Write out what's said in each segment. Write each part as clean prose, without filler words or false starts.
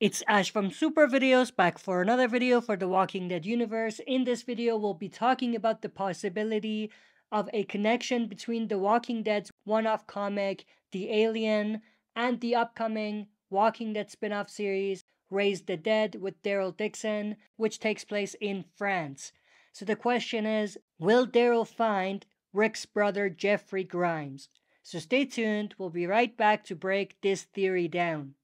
It's Ash from SuperVideos back for another video for the Walking Dead universe. In this video, we'll be talking about the possibility of a connection between the Walking Dead's one-off comic, The Alien, and the upcoming Walking Dead spin-off series, Raise the Dead with Daryl Dixon, which takes place in France. So the question is, will Daryl find Rick's brother Jeffrey Grimes? So stay tuned, we'll be right back to break this theory down.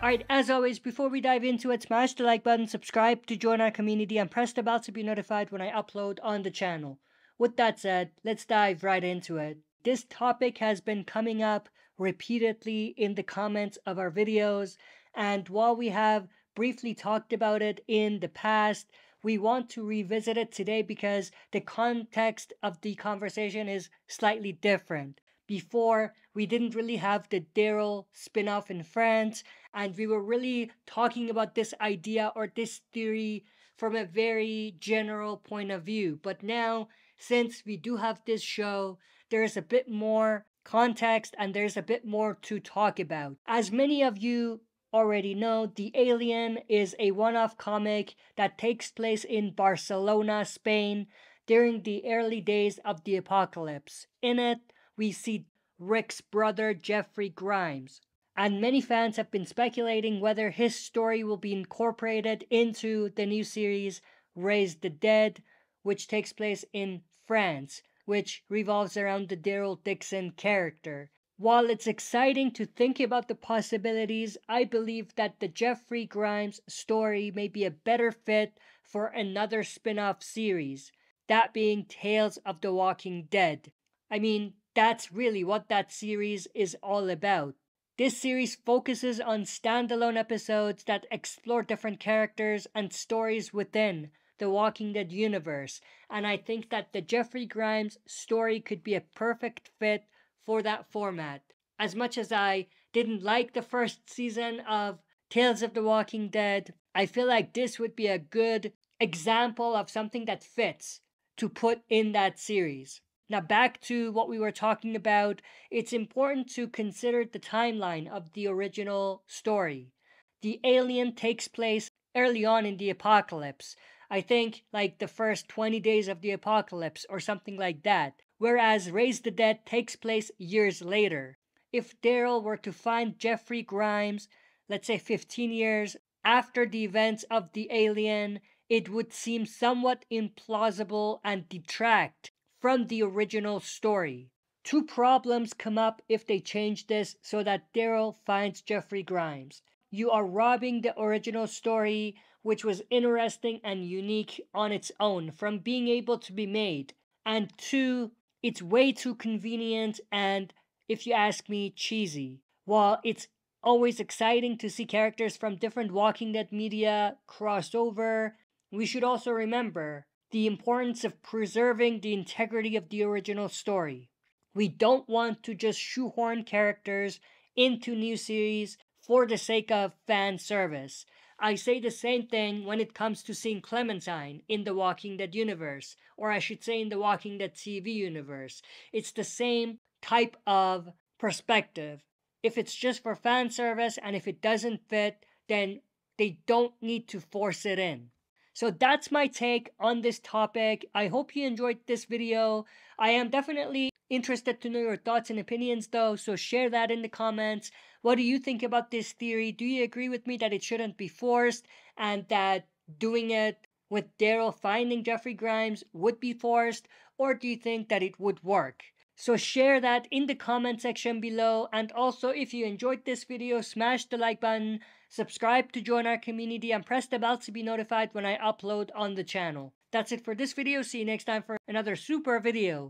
Alright, as always, before we dive into it, smash the like button, subscribe to join our community, and press the bell to be notified when I upload on the channel. With that said, let's dive right into it. This topic has been coming up repeatedly in the comments of our videos, and while we have briefly talked about it in the past, we want to revisit it today because the context of the conversation is slightly different. Before, we didn't really have the Daryl spin-off in France, and we were really talking about this idea or this theory from a very general point of view. But now, since we do have this show, there's a bit more context and there's a bit more to talk about. As many of you already know, The Alien is a one-off comic that takes place in Barcelona, Spain, during the early days of the apocalypse. In it, we see Rick's brother Jeffrey Grimes, and many fans have been speculating whether his story will be incorporated into the new series Raise the Dead, which takes place in France, which revolves around the Daryl Dixon character. While it's exciting to think about the possibilities, I believe that the Jeffrey Grimes story may be a better fit for another spin-off series, that being Tales of the Walking Dead. I mean, that's really what that series is all about. This series focuses on standalone episodes that explore different characters and stories within the Walking Dead universe, and I think that the Jeffrey Grimes story could be a perfect fit for that format. As much as I didn't like the first season of Tales of the Walking Dead, I feel like this would be a good example of something that fits to put in that series. Now back to what we were talking about, it's important to consider the timeline of the original story. The Alien takes place early on in the apocalypse. I think like the first 20 days of the apocalypse or something like that. Whereas Raise the Dead takes place years later. If Daryl were to find Jeffrey Grimes, let's say 15 years after the events of the Alien, it would seem somewhat implausible and detract from the original story. Two problems come up if they change this so that Daryl finds Jeffrey Grimes. You are robbing the original story, which was interesting and unique on its own, from being able to be made. And two, it's way too convenient and, if you ask me, cheesy. While it's always exciting to see characters from different Walking Dead media cross over, we should also remember the importance of preserving the integrity of the original story. We don't want to just shoehorn characters into new series for the sake of fan service. I say the same thing when it comes to seeing Clementine in the Walking Dead universe, or I should say in the Walking Dead TV universe. It's the same type of perspective. If it's just for fan service and if it doesn't fit, then they don't need to force it in. So that's my take on this topic. I hope you enjoyed this video. I am definitely interested to know your thoughts and opinions though, so share that in the comments. What do you think about this theory? Do you agree with me that it shouldn't be forced and that doing it with Daryl finding Jeffrey Grimes would be forced? Or do you think that it would work? So share that in the comment section below, and also if you enjoyed this video, smash the like button, subscribe to join our community, and press the bell to be notified when I upload on the channel. That's it for this video. See you next time for another super video.